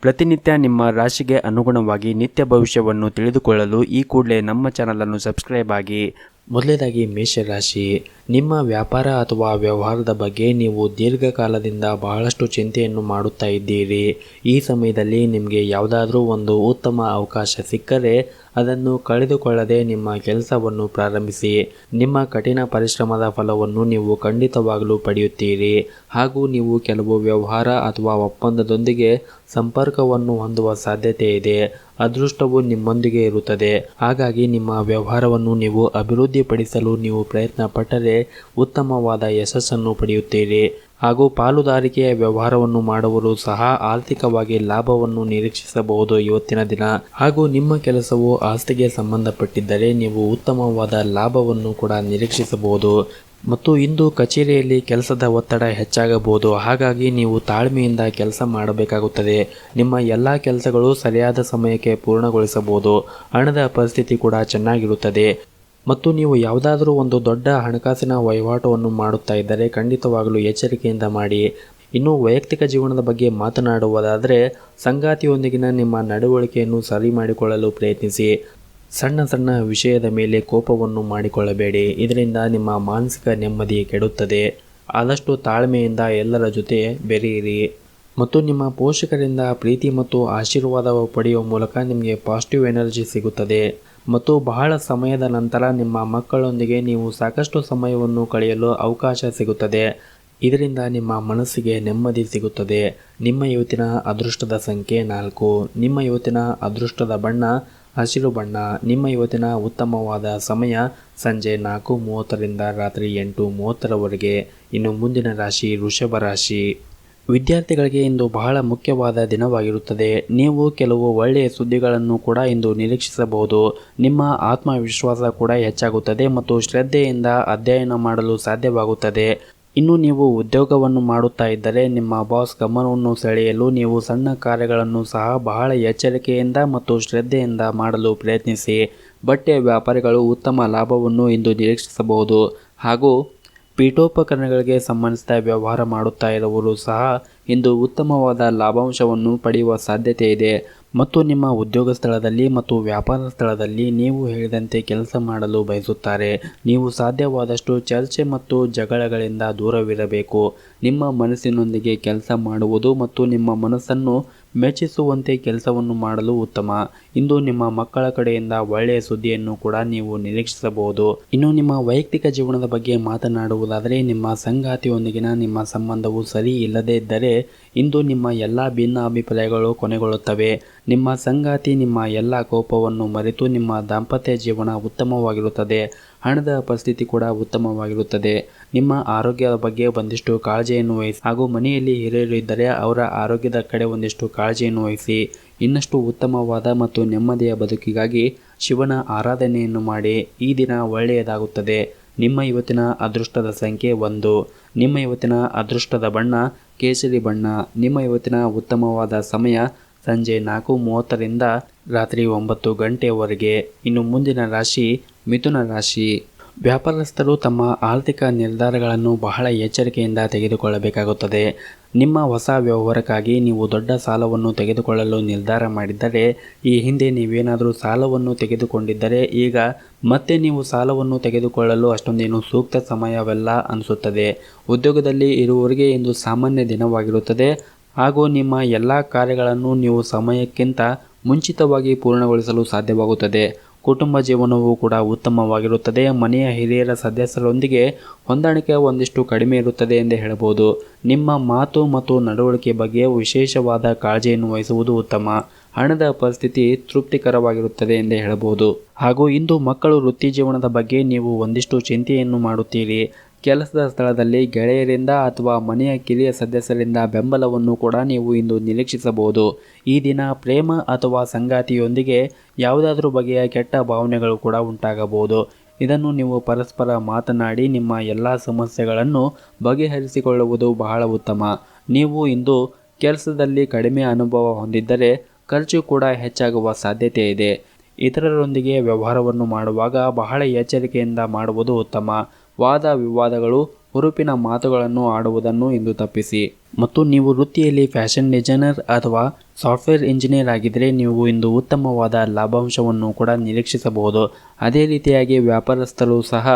ಪ್ರತಿನಿತ್ಯ ನಿಮ್ಮ ರಾಶಿಗೆ ಅನುಗುಣವಾಗಿ ನಿತ್ಯ ಭವಿಷ್ಯವನ್ನು ತಿಳಿದುಕೊಳ್ಳಲು ಈ ಕೂಡಲೇ ನಮ್ಮ ಚಾನಲನ್ನು ಸಬ್ಸ್ಕ್ರೈಬ್ ಆಗಿ. ಮೊದಲನೇದಾಗಿ ಮೇಷರಾಶಿ, ನಿಮ್ಮ ವ್ಯಾಪಾರ ಅಥವಾ ವ್ಯವಹಾರದ ಬಗ್ಗೆ ನೀವು ದೀರ್ಘಕಾಲದಿಂದ ಬಹಳಷ್ಟು ಚಿಂತೆಯನ್ನು ಮಾಡುತ್ತಾ ಇದ್ದೀರಿ. ಈ ಸಮಯದಲ್ಲಿ ನಿಮಗೆ ಯಾವುದಾದ್ರೂ ಒಂದು ಉತ್ತಮ ಅವಕಾಶ ಸಿಕ್ಕರೆ ಅದನ್ನು ಕಳೆದುಕೊಳ್ಳದೆ ನಿಮ್ಮ ಕೆಲಸವನ್ನು ಪ್ರಾರಂಭಿಸಿ. ನಿಮ್ಮ ಕಠಿಣ ಪರಿಶ್ರಮದ ಫಲವನ್ನು ನೀವು ಖಂಡಿತವಾಗಲೂ ಪಡೆಯುತ್ತೀರಿ. ಹಾಗೂ ನೀವು ಕೆಲವು ವ್ಯವಹಾರ ಅಥವಾ ಒಪ್ಪಂದದೊಂದಿಗೆ ಸಂಪರ್ಕವನ್ನು ಹೊಂದುವ ಸಾಧ್ಯತೆ ಇದೆ. ಅದೃಷ್ಟವು ನಿಮ್ಮೊಂದಿಗೆ ಇರುತ್ತದೆ. ಹಾಗಾಗಿ ನಿಮ್ಮ ವ್ಯವಹಾರವನ್ನು ನೀವು ಅಭಿವೃದ್ಧಿಪಡಿಸಲು ನೀವು ಪ್ರಯತ್ನ ಪಟ್ಟರೆ ಉತ್ತಮವಾದ ಯಶಸ್ಸನ್ನು ಪಡೆಯುತ್ತೀರಿ. ಹಾಗೂ ಪಾಲುದಾರಿಕೆಯ ವ್ಯವಹಾರವನ್ನು ಮಾಡುವವರು ಸಹ ಆರ್ಥಿಕವಾಗಿ ಲಾಭವನ್ನು ನಿರೀಕ್ಷಿಸಬಹುದು ಇವತ್ತಿನ ದಿನ. ಹಾಗೂ ನಿಮ್ಮ ಕೆಲಸವು ಆಸ್ತಿಗೆ ಸಂಬಂಧಪಟ್ಟಿದ್ದರೆ ನೀವು ಉತ್ತಮವಾದ ಲಾಭವನ್ನು ಕೂಡ ನಿರೀಕ್ಷಿಸಬಹುದು. ಮತ್ತು ಇಂದು ಕಚೇರಿಯಲ್ಲಿ ಕೆಲಸದ ಒತ್ತಡ ಹೆಚ್ಚಾಗಬಹುದು. ಹಾಗಾಗಿ ನೀವು ತಾಳ್ಮೆಯಿಂದ ಕೆಲಸ ಮಾಡಬೇಕಾಗುತ್ತದೆ. ನಿಮ್ಮ ಎಲ್ಲ ಕೆಲಸಗಳು ಸರಿಯಾದ ಸಮಯಕ್ಕೆ ಪೂರ್ಣಗೊಳಿಸಬಹುದು. ಹಣದ ಪರಿಸ್ಥಿತಿ ಕೂಡ ಚೆನ್ನಾಗಿರುತ್ತದೆ. ಮತ್ತು ನೀವು ಯಾವುದಾದ್ರೂ ಒಂದು ದೊಡ್ಡ ಹಣಕಾಸಿನ ವಹಿವಾಟವನ್ನು ಮಾಡುತ್ತಾ ಇದ್ದರೆ ಖಂಡಿತವಾಗಲೂ ಎಚ್ಚರಿಕೆಯಿಂದ ಮಾಡಿ. ಇನ್ನು ವೈಯಕ್ತಿಕ ಜೀವನದ ಬಗ್ಗೆ ಮಾತನಾಡುವುದಾದರೆ, ಸಂಗಾತಿಯೊಂದಿಗಿನ ನಿಮ್ಮ ನಡವಳಿಕೆಯನ್ನು ಸರಿ ಮಾಡಿಕೊಳ್ಳಲು ಪ್ರಯತ್ನಿಸಿ. ಸಣ್ಣ ಸಣ್ಣ ವಿಷಯದ ಮೇಲೆ ಕೋಪವನ್ನು ಮಾಡಿಕೊಳ್ಳಬೇಡಿ. ಇದರಿಂದ ನಿಮ್ಮ ಮಾನಸಿಕ ನೆಮ್ಮದಿ ಕೆಡುತ್ತದೆ. ಆದಷ್ಟು ತಾಳ್ಮೆಯಿಂದ ಎಲ್ಲರ ಜೊತೆ ಬೆರೆಯಿರಿ. ಮತ್ತು ನಿಮ್ಮ ಪೋಷಕರಿಂದ ಪ್ರೀತಿ ಮತ್ತು ಆಶೀರ್ವಾದ ಪಡೆಯುವ ಮೂಲಕ ನಿಮಗೆ ಪಾಸಿಟಿವ್ ಎನರ್ಜಿ ಸಿಗುತ್ತದೆ. ಮತ್ತು ಬಹಳ ಸಮಯದ ನಂತರ ನಿಮ್ಮ ಮಕ್ಕಳೊಂದಿಗೆ ನೀವು ಸಾಕಷ್ಟು ಸಮಯವನ್ನು ಕಳೆಯಲು ಅವಕಾಶ ಸಿಗುತ್ತದೆ. ಇದರಿಂದ ನಿಮ್ಮ ಮನಸ್ಸಿಗೆ ನೆಮ್ಮದಿ ಸಿಗುತ್ತದೆ. ನಿಮ್ಮ ಇವತ್ತಿನ ಅದೃಷ್ಟದ ಸಂಖ್ಯೆ 4. ನಿಮ್ಮ ಇವತ್ತಿನ ಅದೃಷ್ಟದ ಬಣ್ಣ ಹಸಿರು ಬಣ್ಣ. ನಿಮ್ಮ ಇವತ್ತಿನ ಉತ್ತಮವಾದ ಸಮಯ ಸಂಜೆ 4:30ರಿಂದ ರಾತ್ರಿ 8:30ರವರೆಗೆ. ಇನ್ನು ಮುಂದಿನ ರಾಶಿ ವೃಷಭ ರಾಶಿ. ವಿದ್ಯಾರ್ಥಿಗಳಿಗೆ ಇಂದು ಬಹಳ ಮುಖ್ಯವಾದ ದಿನವಾಗಿರುತ್ತದೆ. ನೀವು ಕೆಲವು ಒಳ್ಳೆಯ ಸುದ್ದಿಗಳನ್ನು ಕೂಡ ಇಂದು ನಿರೀಕ್ಷಿಸಬಹುದು. ನಿಮ್ಮ ಆತ್ಮವಿಶ್ವಾಸ ಕೂಡ ಹೆಚ್ಚಾಗುತ್ತದೆ ಮತ್ತು ಶ್ರದ್ಧೆಯಿಂದ ಅಧ್ಯಯನ ಮಾಡಲು ಸಾಧ್ಯವಾಗುತ್ತದೆ. ಇನ್ನು ನೀವು ಉದ್ಯೋಗವನ್ನು ಮಾಡುತ್ತಾ ಇದ್ದರೆ ನಿಮ್ಮ ಬಾಸ್ ಗಮನವನ್ನು ಸೆಳೆಯಲು ನೀವು ಸಣ್ಣ ಕಾರ್ಯಗಳನ್ನು ಸಹ ಬಹಳ ಎಚ್ಚರಿಕೆಯಿಂದ ಮತ್ತು ಶ್ರದ್ಧೆಯಿಂದ ಮಾಡಲು ಪ್ರಯತ್ನಿಸಿ. ಬಟ್ಟೆ ವ್ಯಾಪಾರಿಗಳು ಉತ್ತಮ ಲಾಭವನ್ನು ಇಂದು ನಿರೀಕ್ಷಿಸಬಹುದು. ಹಾಗೂ ಪೀಠೋಪಕರಣಗಳಿಗೆ ಸಂಬಂಧಿಸಿದ ವ್ಯವಹಾರ ಮಾಡುತ್ತಾ ಇರುವವರು ಸಹ ಇಂದು ಉತ್ತಮವಾದ ಲಾಭಾಂಶವನ್ನು ಪಡೆಯುವ ಸಾಧ್ಯತೆ ಇದೆ. ಮತ್ತು ನಿಮ್ಮ ಉದ್ಯೋಗ ಸ್ಥಳದಲ್ಲಿ ಮತ್ತು ವ್ಯಾಪಾರ ಸ್ಥಳದಲ್ಲಿ ನೀವು ಹೇಳಿದಂತೆ ಕೆಲಸ ಮಾಡಲು ಬಯಸುತ್ತಾರೆ. ನೀವು ಸಾಧ್ಯವಾದಷ್ಟು ಚರ್ಚೆ ಮತ್ತು ಜಗಳಗಳಿಂದ ದೂರವಿರಬೇಕು. ನಿಮ್ಮ ಮನಸ್ಸಿನೊಂದಿಗೆ ಕೆಲಸ ಮಾಡುವುದು ಮತ್ತು ನಿಮ್ಮ ಮನಸ್ಸನ್ನು ಮೆಚ್ಚಿಸುವಂತೆ ಕೆಲಸವನ್ನು ಮಾಡಲು ಉತ್ತಮ. ಇಂದು ನಿಮ್ಮ ಮಕ್ಕಳ ಕಡೆಯಿಂದ ಒಳ್ಳೆಯ ಸುದ್ದಿಯನ್ನು ಕೂಡ ನೀವು ನಿರೀಕ್ಷಿಸಬಹುದು. ಇನ್ನು ನಿಮ್ಮ ವೈಯಕ್ತಿಕ ಜೀವನದ ಬಗ್ಗೆ ಮಾತನಾಡುವುದಾದರೆ, ನಿಮ್ಮ ಸಂಗಾತಿಯೊಂದಿಗಿನ ನಿಮ್ಮ ಸಂಬಂಧವು ಸರಿ ಇಲ್ಲದೇ ಇದ್ದರೆ ಇಂದು ನಿಮ್ಮ ಎಲ್ಲ ಭಿನ್ನಾಭಿಪ್ರಾಯಗಳು ಕೊನೆಗೊಳ್ಳುತ್ತವೆ. ನಿಮ್ಮ ಸಂಗಾತಿ ನಿಮ್ಮ ಎಲ್ಲ ಕೋಪವನ್ನು ಮರೆತು ನಿಮ್ಮ ದಾಂಪತ್ಯ ಜೀವನ ಉತ್ತಮವಾಗಿರುತ್ತದೆ. ಹಣದ ಪರಿಸ್ಥಿತಿ ಕೂಡ ಉತ್ತಮವಾಗಿರುತ್ತದೆ. ನಿಮ್ಮ ಆರೋಗ್ಯದ ಬಗ್ಗೆ ಒಂದಿಷ್ಟು ಕಾಳಜಿಯನ್ನು ವಹಿಸಿ. ಹಾಗೂ ಮನೆಯಲ್ಲಿ ಹಿರಿಯರು ಇದ್ದರೆ ಅವರ ಆರೋಗ್ಯದ ಕಡೆ ಒಂದಿಷ್ಟು ಕಾಳಜಿಯನ್ನು ವಹಿಸಿ. ಇನ್ನಷ್ಟು ಉತ್ತಮವಾದ ಮತ್ತು ನೆಮ್ಮದಿಯ ಬದುಕಿಗಾಗಿ ಶಿವನ ಆರಾಧನೆಯನ್ನು ಮಾಡಿ. ಈ ದಿನ ಒಳ್ಳೆಯದಾಗುತ್ತದೆ. ನಿಮ್ಮ ಇವತ್ತಿನ ಅದೃಷ್ಟದ ಸಂಖ್ಯೆ 1. ನಿಮ್ಮ ಇವತ್ತಿನ ಅದೃಷ್ಟದ ಬಣ್ಣ ಕೇಸರಿ ಬಣ್ಣ. ನಿಮ್ಮ ಇವತ್ತಿನ ಉತ್ತಮವಾದ ಸಮಯ ಸಂಜೆ 4:30ರಿಂದ ರಾತ್ರಿ 9 ಗಂಟೆಯವರೆಗೆ. ಇನ್ನು ಮುಂದಿನ ರಾಶಿ ಮಿಥುನ ರಾಶಿ. ವ್ಯಾಪಾರಸ್ಥರು ತಮ್ಮ ಆರ್ಥಿಕ ನಿರ್ಧಾರಗಳನ್ನು ಬಹಳ ಎಚ್ಚರಿಕೆಯಿಂದ ತೆಗೆದುಕೊಳ್ಳಬೇಕಾಗುತ್ತದೆ. ನಿಮ್ಮ ಹೊಸ ವ್ಯವಹಾರಕ್ಕಾಗಿ ನೀವು ದೊಡ್ಡ ಸಾಲವನ್ನು ತೆಗೆದುಕೊಳ್ಳಲು ನಿರ್ಧಾರ ಮಾಡಿದ್ದರೆ, ಈ ಹಿಂದೆ ನೀವೇನಾದರೂ ಸಾಲವನ್ನು ತೆಗೆದುಕೊಂಡಿದ್ದರೆ ಈಗ ಮತ್ತೆ ನೀವು ಸಾಲವನ್ನು ತೆಗೆದುಕೊಳ್ಳಲು ಅಷ್ಟೊಂದೇನು ಸೂಕ್ತ ಸಮಯವಲ್ಲ ಅನಿಸುತ್ತದೆ. ಉದ್ಯೋಗದಲ್ಲಿ ಇರುವವರಿಗೆ ಇಂದು ಸಾಮಾನ್ಯ ದಿನವಾಗಿರುತ್ತದೆ. ಹಾಗೂ ನಿಮ್ಮ ಎಲ್ಲ ಕಾರ್ಯಗಳನ್ನು ನೀವು ಸಮಯಕ್ಕಿಂತ ಮುಂಚಿತವಾಗಿ ಪೂರ್ಣಗೊಳಿಸಲು ಸಾಧ್ಯವಾಗುತ್ತದೆ. ಕುಟುಂಬ ಜೀವನವೂ ಕೂಡ ಉತ್ತಮವಾಗಿರುತ್ತದೆ. ಮನೆಯ ಹಿರಿಯರ ಸದಸ್ಯರೊಂದಿಗೆ ಹೊಂದಾಣಿಕೆ ಒಂದಿಷ್ಟು ಕಡಿಮೆ ಇರುತ್ತದೆ ಎಂದು ಹೇಳಬಹುದು. ನಿಮ್ಮ ಮಾತು ಮತ್ತು ನಡವಳಿಕೆ ಬಗ್ಗೆ ವಿಶೇಷವಾದ ಕಾಳಜಿಯನ್ನು ವಹಿಸುವುದು ಉತ್ತಮ. ಹಣದ ಪರಿಸ್ಥಿತಿ ತೃಪ್ತಿಕರವಾಗಿರುತ್ತದೆ ಎಂದು ಹೇಳಬಹುದು. ಹಾಗೂ ಇಂದು ಮಕ್ಕಳು ವೃತ್ತಿ ಜೀವನದ ಬಗ್ಗೆ ನೀವು ಒಂದಿಷ್ಟು ಚಿಂತೆಯನ್ನು ಮಾಡುತ್ತೀರಿ. ಕೆಲಸದ ಸ್ಥಳದಲ್ಲಿ ಗೆಳೆಯರಿಂದ ಅಥವಾ ಮನೆಯ ಕಿರಿಯ ಸದಸ್ಯರಿಂದ ಬೆಂಬಲವನ್ನು ಕೂಡ ನೀವು ಇಂದು ನಿರೀಕ್ಷಿಸಬಹುದು. ಈ ದಿನ ಪ್ರೇಮ ಅಥವಾ ಸಂಗಾತಿಯೊಂದಿಗೆ ಯಾವುದಾದ್ರೂ ಬಗೆಯ ಕೆಟ್ಟ ಭಾವನೆಗಳು ಕೂಡ ಉಂಟಾಗಬಹುದು. ಇದನ್ನು ನೀವು ಪರಸ್ಪರ ಮಾತನಾಡಿ ನಿಮ್ಮ ಎಲ್ಲ ಸಮಸ್ಯೆಗಳನ್ನು ಬಗೆಹರಿಸಿಕೊಳ್ಳುವುದು ಬಹಳ ಉತ್ತಮ. ನೀವು ಇಂದು ಕೆಲಸದಲ್ಲಿ ಕಡಿಮೆ ಅನುಭವ ಹೊಂದಿದ್ದರೆ ಖರ್ಚು ಕೂಡ ಹೆಚ್ಚಾಗುವ ಸಾಧ್ಯತೆ ಇದೆ. ಇತರರೊಂದಿಗೆ ವ್ಯವಹಾರವನ್ನು ಮಾಡುವಾಗ ಬಹಳ ಎಚ್ಚರಿಕೆಯಿಂದ ಮಾಡುವುದು ಉತ್ತಮ. ವಾದ ವಿವಾದಗಳು ಹುರುಪಿನ ಮಾತುಗಳನ್ನು ಆಡುವುದನ್ನು ಇಂದು ತಪ್ಪಿಸಿ. ಮತ್ತು ನೀವು ವೃತ್ತಿಯಲ್ಲಿ ಫ್ಯಾಷನ್ ಡಿಸೈನರ್ ಅಥವಾ ಸಾಫ್ಟ್ವೇರ್ ಇಂಜಿನಿಯರ್ ಆಗಿದ್ದರೆ ನೀವು ಇಂದು ಉತ್ತಮವಾದ ಲಾಭಾಂಶವನ್ನು ಕೂಡ ನಿರೀಕ್ಷಿಸಬಹುದು. ಅದೇ ರೀತಿಯಾಗಿ ವ್ಯಾಪಾರಸ್ಥರು ಸಹ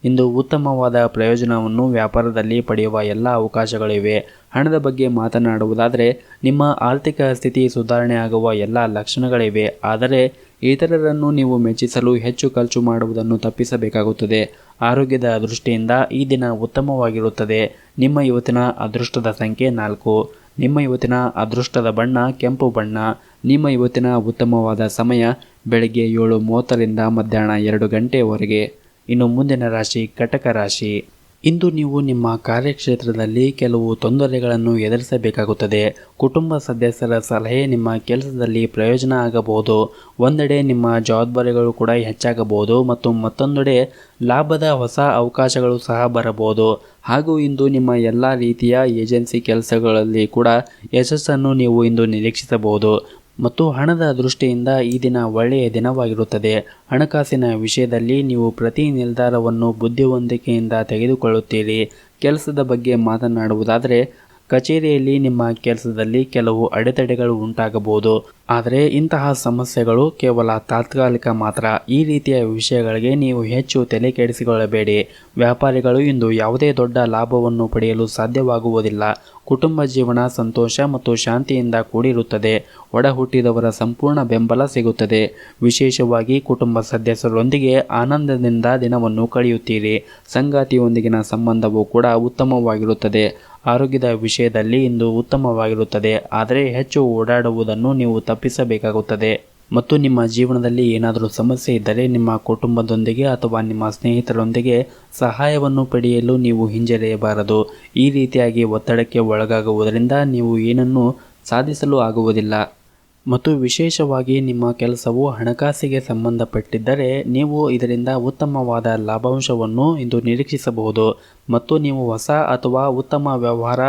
ಇಂದು ಉತ್ತಮವಾದ ಪ್ರಯೋಜನವನ್ನು ವ್ಯಾಪಾರದಲ್ಲಿ ಪಡೆಯುವ ಎಲ್ಲ ಅವಕಾಶಗಳಿವೆ. ಹಣದ ಬಗ್ಗೆ ಮಾತನಾಡುವುದಾದರೆ ನಿಮ್ಮ ಆರ್ಥಿಕ ಸ್ಥಿತಿ ಸುಧಾರಣೆ ಆಗುವ ಎಲ್ಲ ಲಕ್ಷಣಗಳಿವೆ. ಆದರೆ ಇತರರನ್ನು ನೀವು ಮೆಚ್ಚಿಸಲು ಹೆಚ್ಚು ಖರ್ಚು ಮಾಡುವುದನ್ನು ತಪ್ಪಿಸಬೇಕಾಗುತ್ತದೆ. ಆರೋಗ್ಯದ ದೃಷ್ಟಿಯಿಂದ ಈ ದಿನ ಉತ್ತಮವಾಗಿರುತ್ತದೆ. ನಿಮ್ಮ ಇವತ್ತಿನ ಅದೃಷ್ಟದ ಸಂಖ್ಯೆ 4. ನಿಮ್ಮ ಇವತ್ತಿನ ಅದೃಷ್ಟದ ಬಣ್ಣ ಕೆಂಪು ಬಣ್ಣ. ನಿಮ್ಮ ಇವತ್ತಿನ ಉತ್ತಮವಾದ ಸಮಯ ಬೆಳಗ್ಗೆ 7:30ರಿಂದ ಮಧ್ಯಾಹ್ನ 2 ಗಂಟೆಯವರೆಗೆ. ಇನ್ನು ಮುಂದಿನ ರಾಶಿ ಕಟಕ ರಾಶಿ. ಇಂದು ನೀವು ನಿಮ್ಮ ಕಾರ್ಯಕ್ಷೇತ್ರದಲ್ಲಿ ಕೆಲವು ತೊಂದರೆಗಳನ್ನು ಎದುರಿಸಬೇಕಾಗುತ್ತದೆ. ಕುಟುಂಬ ಸದಸ್ಯರ ಸಲಹೆ ನಿಮ್ಮ ಕೆಲಸದಲ್ಲಿ ಪ್ರಯೋಜನ ಆಗಬಹುದು. ಒಂದೆಡೆ ನಿಮ್ಮ ಜವಾಬ್ದಾರಿಗಳು ಕೂಡ ಹೆಚ್ಚಾಗಬಹುದು ಮತ್ತು ಮತ್ತೊಂದೆಡೆ ಲಾಭದ ಹೊಸ ಅವಕಾಶಗಳು ಸಹ ಬರಬಹುದು. ಹಾಗೂ ಇಂದು ನಿಮ್ಮ ಎಲ್ಲ ರೀತಿಯ ಏಜೆನ್ಸಿ ಕೆಲಸಗಳಲ್ಲಿ ಕೂಡ ಯಶಸ್ಸನ್ನು ನೀವು ಇಂದು ನಿರೀಕ್ಷಿಸಬಹುದು. ಮತ್ತು ಹಣದ ದೃಷ್ಟಿಯಿಂದ ಈ ದಿನ ಒಳ್ಳೆಯ ದಿನವಾಗಿರುತ್ತದೆ. ಹಣಕಾಸಿನ ವಿಷಯದಲ್ಲಿ ನೀವು ಪ್ರತಿ ನಿರ್ಧಾರವನ್ನು ಬುದ್ಧಿವಂತಿಕೆಯಿಂದ ತೆಗೆದುಕೊಳ್ಳುತ್ತೀರಿ. ಕೆಲಸದ ಬಗ್ಗೆ ಮಾತನಾಡುವುದಾದರೆ ಕಚೇರಿಯಲ್ಲಿ ನಿಮ್ಮ ಕೆಲಸದಲ್ಲಿ ಕೆಲವು ಅಡೆತಡೆಗಳು ಉಂಟಾಗಬಹುದು. ಆದರೆ ಇಂತಹ ಸಮಸ್ಯೆಗಳು ಕೇವಲ ತಾತ್ಕಾಲಿಕ ಮಾತ್ರ. ಈ ರೀತಿಯ ವಿಷಯಗಳಿಗೆ ನೀವು ಹೆಚ್ಚು ತಲೆ ಕೆಡಿಸಿಕೊಳ್ಳಬೇಡಿ. ವ್ಯಾಪಾರಿಗಳು ಇಂದು ಯಾವುದೇ ದೊಡ್ಡ ಲಾಭವನ್ನು ಪಡೆಯಲು ಸಾಧ್ಯವಾಗುವುದಿಲ್ಲ. ಕುಟುಂಬ ಜೀವನ ಸಂತೋಷ ಮತ್ತು ಶಾಂತಿಯಿಂದ ಕೂಡಿರುತ್ತದೆ. ಒಡ ಹುಟ್ಟಿದವರ ಸಂಪೂರ್ಣ ಬೆಂಬಲ ಸಿಗುತ್ತದೆ. ವಿಶೇಷವಾಗಿ ಕುಟುಂಬ ಸದಸ್ಯರೊಂದಿಗೆ ಆನಂದದಿಂದ ದಿನವನ್ನು ಕಳೆಯುತ್ತೀರಿ. ಸಂಗಾತಿಯೊಂದಿಗಿನ ಸಂಬಂಧವು ಕೂಡ ಉತ್ತಮವಾಗಿರುತ್ತದೆ. ಆರೋಗ್ಯದ ವಿಷಯದಲ್ಲಿ ಇಂದು ಉತ್ತಮವಾಗಿರುತ್ತದೆ. ಆದರೆ ಹೆಚ್ಚು ಓಡಾಡುವುದನ್ನು ನೀವು ತಪ್ಪಿಸಬೇಕಾಗುತ್ತದೆ. ಮತ್ತು ನಿಮ್ಮ ಜೀವನದಲ್ಲಿ ಏನಾದರೂ ಸಮಸ್ಯೆ ಇದ್ದರೆ ನಿಮ್ಮ ಕುಟುಂಬದೊಂದಿಗೆ ಅಥವಾ ನಿಮ್ಮ ಸ್ನೇಹಿತರೊಂದಿಗೆ ಸಹಾಯವನ್ನು ಪಡೆಯಲು ನೀವು ಹಿಂಜರಿಯಬಾರದು. ಈ ರೀತಿಯಾಗಿ ಒತ್ತಡಕ್ಕೆ ಒಳಗಾಗುವುದರಿಂದ ನೀವು ಏನನ್ನೂ ಸಾಧಿಸಲು ಆಗುವುದಿಲ್ಲ. ಮತ್ತು ವಿಶೇಷವಾಗಿ ನಿಮ್ಮ ಕೆಲಸವು ಹಣಕಾಸಿಗೆ ಸಂಬಂಧಪಟ್ಟಿದ್ದರೆ ನೀವು ಇದರಿಂದ ಉತ್ತಮವಾದ ಲಾಭಾಂಶವನ್ನು ಇಂದು ನಿರೀಕ್ಷಿಸಬಹುದು. ಮತ್ತು ನೀವು ಹೊಸ ಅಥವಾ ಉತ್ತಮ ವ್ಯವಹಾರ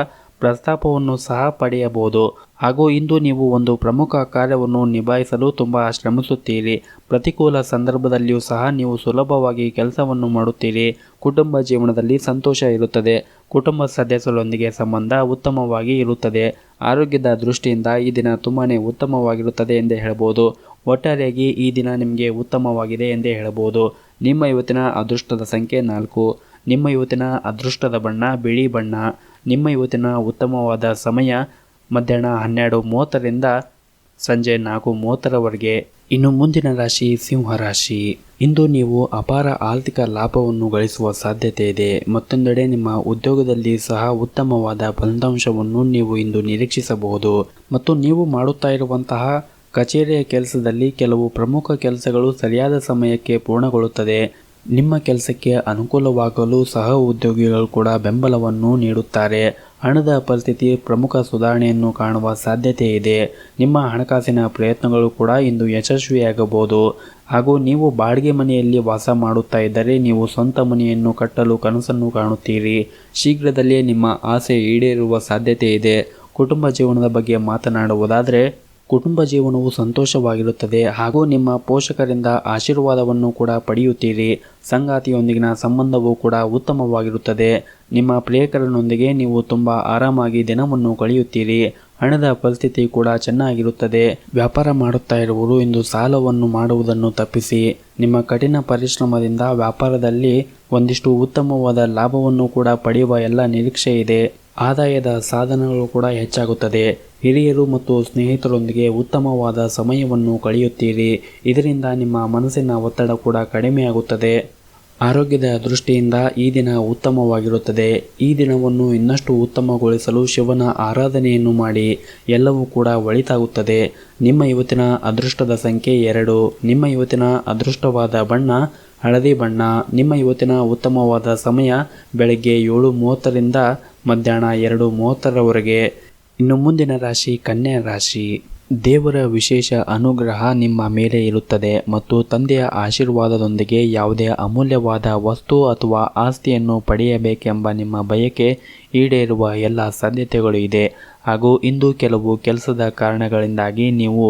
ಪ್ರಸ್ತಾಪವನ್ನು ಸಹ ಪಡೆಯಬಹುದು. ಹಾಗೂ ಇಂದು ನೀವು ಒಂದು ಪ್ರಮುಖ ಕಾರ್ಯವನ್ನು ನಿಭಾಯಿಸಲು ತುಂಬ ಶ್ರಮಿಸುತ್ತೀರಿ. ಪ್ರತಿಕೂಲ ಸಂದರ್ಭದಲ್ಲಿಯೂ ಸಹ ನೀವು ಸುಲಭವಾಗಿ ಕೆಲಸವನ್ನು ಮಾಡುತ್ತೀರಿ. ಕುಟುಂಬ ಜೀವನದಲ್ಲಿ ಸಂತೋಷ ಇರುತ್ತದೆ. ಕುಟುಂಬ ಸದಸ್ಯರೊಂದಿಗೆ ಸಂಬಂಧ ಉತ್ತಮವಾಗಿ ಇರುತ್ತದೆ. ಆರೋಗ್ಯದ ದೃಷ್ಟಿಯಿಂದ ಈ ದಿನ ತುಂಬಾ ಉತ್ತಮವಾಗಿರುತ್ತದೆ ಎಂದೇ ಹೇಳಬಹುದು. ಒಟ್ಟಾರೆಯಾಗಿ ಈ ದಿನ ನಿಮಗೆ ಉತ್ತಮವಾಗಿದೆ ಎಂದೇ ಹೇಳಬಹುದು. ನಿಮ್ಮ ಇವತ್ತಿನ ಅದೃಷ್ಟದ ಸಂಖ್ಯೆ 4. ನಿಮ್ಮ ಇವತ್ತಿನ ಅದೃಷ್ಟದ ಬಣ್ಣ ಬಿಳಿ ಬಣ್ಣ. ನಿಮ್ಮ ಇವತ್ತಿನ ಉತ್ತಮವಾದ ಸಮಯ ಮಧ್ಯಾಹ್ನ 12:30ರಿಂದ ಸಂಜೆ 4:30ರವರೆಗೆ. ಇನ್ನು ಮುಂದಿನ ರಾಶಿ ಸಿಂಹ ರಾಶಿ. ಇಂದು ನೀವು ಅಪಾರ ಆರ್ಥಿಕ ಲಾಭವನ್ನು ಗಳಿಸುವ ಸಾಧ್ಯತೆ ಇದೆ. ಮತ್ತೊಂದೆಡೆ ನಿಮ್ಮ ಉದ್ಯೋಗದಲ್ಲಿ ಸಹ ಉತ್ತಮವಾದ ಫಲಿತಾಂಶವನ್ನು ನೀವು ಇಂದು ನಿರೀಕ್ಷಿಸಬಹುದು. ಮತ್ತು ನೀವು ಮಾಡುತ್ತಾ ಇರುವಂತಹ ಕಚೇರಿಯ ಕೆಲಸದಲ್ಲಿ ಕೆಲವು ಪ್ರಮುಖ ಕೆಲಸಗಳು ಸರಿಯಾದ ಸಮಯಕ್ಕೆ ಪೂರ್ಣಗೊಳ್ಳುತ್ತದೆ. ನಿಮ್ಮ ಕೆಲಸಕ್ಕೆ ಅನುಕೂಲವಾಗಲು ಸಹ ಉದ್ಯೋಗಿಗಳು ಕೂಡ ಬೆಂಬಲವನ್ನು ನೀಡುತ್ತಾರೆ. ಹಣದ ಪರಿಸ್ಥಿತಿ ಪ್ರಮುಖ ಸುಧಾರಣೆಯನ್ನು ಕಾಣುವ ಸಾಧ್ಯತೆ ಇದೆ. ನಿಮ್ಮ ಹಣಕಾಸಿನ ಪ್ರಯತ್ನಗಳು ಕೂಡ ಇಂದು ಯಶಸ್ವಿಯಾಗಬಹುದು. ಹಾಗೂ ನೀವು ಬಾಡಿಗೆ ಮನೆಯಲ್ಲಿ ವಾಸ ಮಾಡುತ್ತಾ ಇದ್ದರೆ ನೀವು ಸ್ವಂತ ಮನೆಯನ್ನು ಕಟ್ಟಲು ಕನಸನ್ನು ಕಾಣುತ್ತೀರಿ. ಶೀಘ್ರದಲ್ಲೇ ನಿಮ್ಮ ಆಸೆ ಈಡೇರುವ ಸಾಧ್ಯತೆ ಇದೆ. ಕುಟುಂಬ ಜೀವನದ ಬಗ್ಗೆ ಮಾತನಾಡುವುದಾದರೆ ಕುಟುಂಬ ಜೀವನವು ಸಂತೋಷವಾಗಿರುತ್ತದೆ. ಹಾಗೂ ನಿಮ್ಮ ಪೋಷಕರಿಂದ ಆಶೀರ್ವಾದವನ್ನು ಕೂಡ ಪಡೆಯುತ್ತೀರಿ. ಸಂಗಾತಿಯೊಂದಿಗಿನ ಸಂಬಂಧವೂ ಕೂಡ ಉತ್ತಮವಾಗಿರುತ್ತದೆ. ನಿಮ್ಮ ಪ್ರಿಯಕರನೊಂದಿಗೆ ನೀವು ತುಂಬ ಆರಾಮಾಗಿ ದಿನವನ್ನು ಕಳೆಯುತ್ತೀರಿ. ಹಣದ ಪರಿಸ್ಥಿತಿ ಕೂಡ ಚೆನ್ನಾಗಿರುತ್ತದೆ. ವ್ಯಾಪಾರ ಮಾಡುತ್ತಾ ಇರುವವರು ಇಂದು ಸಾಲವನ್ನು ಮಾಡುವುದನ್ನು ತಪ್ಪಿಸಿ. ನಿಮ್ಮ ಕಠಿಣ ಪರಿಶ್ರಮದಿಂದ ವ್ಯಾಪಾರದಲ್ಲಿ ಒಂದಿಷ್ಟು ಉತ್ತಮವಾದ ಲಾಭವನ್ನು ಕೂಡ ಪಡೆಯುವ ಎಲ್ಲ ನಿರೀಕ್ಷೆ ಇದೆ. ಆದಾಯದ ಸಾಧನಗಳು ಕೂಡ ಹೆಚ್ಚಾಗುತ್ತದೆ. ಹಿರಿಯರು ಮತ್ತು ಸ್ನೇಹಿತರೊಂದಿಗೆ ಉತ್ತಮವಾದ ಸಮಯವನ್ನು ಕಳೆಯುತ್ತೀರಿ. ಇದರಿಂದ ನಿಮ್ಮ ಮನಸ್ಸಿನ ಒತ್ತಡ ಕೂಡ ಕಡಿಮೆಯಾಗುತ್ತದೆ. ಆರೋಗ್ಯದ ದೃಷ್ಟಿಯಿಂದ ಈ ದಿನ ಉತ್ತಮವಾಗಿರುತ್ತದೆ. ಈ ದಿನವನ್ನು ಇನ್ನಷ್ಟು ಉತ್ತಮಗೊಳಿಸಲು ಶಿವನ ಆರಾಧನೆಯನ್ನು ಮಾಡಿ. ಎಲ್ಲವೂ ಕೂಡ ಒಳಿತಾಗುತ್ತದೆ. ನಿಮ್ಮ ಇವತ್ತಿನ ಅದೃಷ್ಟದ ಸಂಖ್ಯೆ 2. ನಿಮ್ಮ ಇವತ್ತಿನ ಅದೃಷ್ಟವಾದ ಬಣ್ಣ ಹಳದಿ ಬಣ್ಣ. ನಿಮ್ಮ ಇವತ್ತಿನ ಉತ್ತಮವಾದ ಸಮಯ ಬೆಳಗ್ಗೆ 7:30ರಿಂದ ಮಧ್ಯಾಹ್ನ 2:30ರವರೆಗೆ. ಇನ್ನು ಮುಂದಿನ ರಾಶಿ ಕನ್ಯಾ ರಾಶಿ. ದೇವರ ವಿಶೇಷ ಅನುಗ್ರಹ ನಿಮ್ಮ ಮೇಲೆ ಇರುತ್ತದೆ ಮತ್ತು ತಂದೆಯ ಆಶೀರ್ವಾದದೊಂದಿಗೆ ಯಾವುದೇ ಅಮೂಲ್ಯವಾದ ವಸ್ತು ಅಥವಾ ಆಸ್ತಿಯನ್ನು ಪಡೆಯಬೇಕೆಂಬ ನಿಮ್ಮ ಬಯಕೆ ಈಡೇರುವ ಎಲ್ಲ ಸಾಧ್ಯತೆಗಳು ಇದೆ. ಹಾಗೂ ಇಂದು ಕೆಲವು ಕೆಲಸದ ಕಾರಣಗಳಿಂದಾಗಿ ನೀವು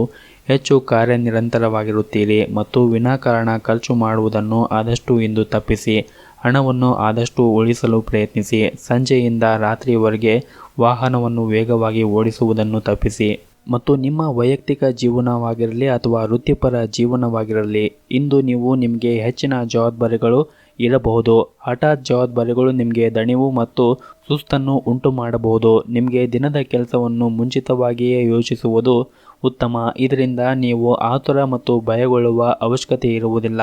ಹೆಚ್ಚು ಕಾರ್ಯನಿರಂತರವಾಗಿರುತ್ತೀರಿ ಮತ್ತು ವಿನಾಕಾರಣ ಖರ್ಚು ಮಾಡುವುದನ್ನು ಆದಷ್ಟು ಇಂದು ತಪ್ಪಿಸಿ. ಹಣವನ್ನು ಆದಷ್ಟು ಉಳಿಸಲು ಪ್ರಯತ್ನಿಸಿ. ಸಂಜೆಯಿಂದ ರಾತ್ರಿಯವರೆಗೆ ವಾಹನವನ್ನು ವೇಗವಾಗಿ ಓಡಿಸುವುದನ್ನು ತಪ್ಪಿಸಿ. ಮತ್ತು ನಿಮ್ಮ ವೈಯಕ್ತಿಕ ಜೀವನವಾಗಿರಲಿ ಅಥವಾ ವೃತ್ತಿಪರ ಜೀವನವಾಗಿರಲಿ, ಇಂದು ನಿಮಗೆ ಹೆಚ್ಚಿನ ಜವಾಬ್ದಾರಿಗಳು ಇರಬಹುದು. ಹಠಾತ್ ಜವಾಬ್ದಾರಿಗಳು ನಿಮಗೆ ದಣಿವು ಮತ್ತು ಸುಸ್ತನ್ನು ಉಂಟು ಮಾಡಬಹುದು. ನಿಮಗೆ ದಿನದ ಕೆಲಸವನ್ನು ಮುಂಚಿತವಾಗಿಯೇ ಯೋಚಿಸುವುದು ಉತ್ತಮ. ಇದರಿಂದ ನೀವು ಆತುರ ಮತ್ತು ಭಯಗೊಳ್ಳುವ ಅವಶ್ಯಕತೆ ಇರುವುದಿಲ್ಲ.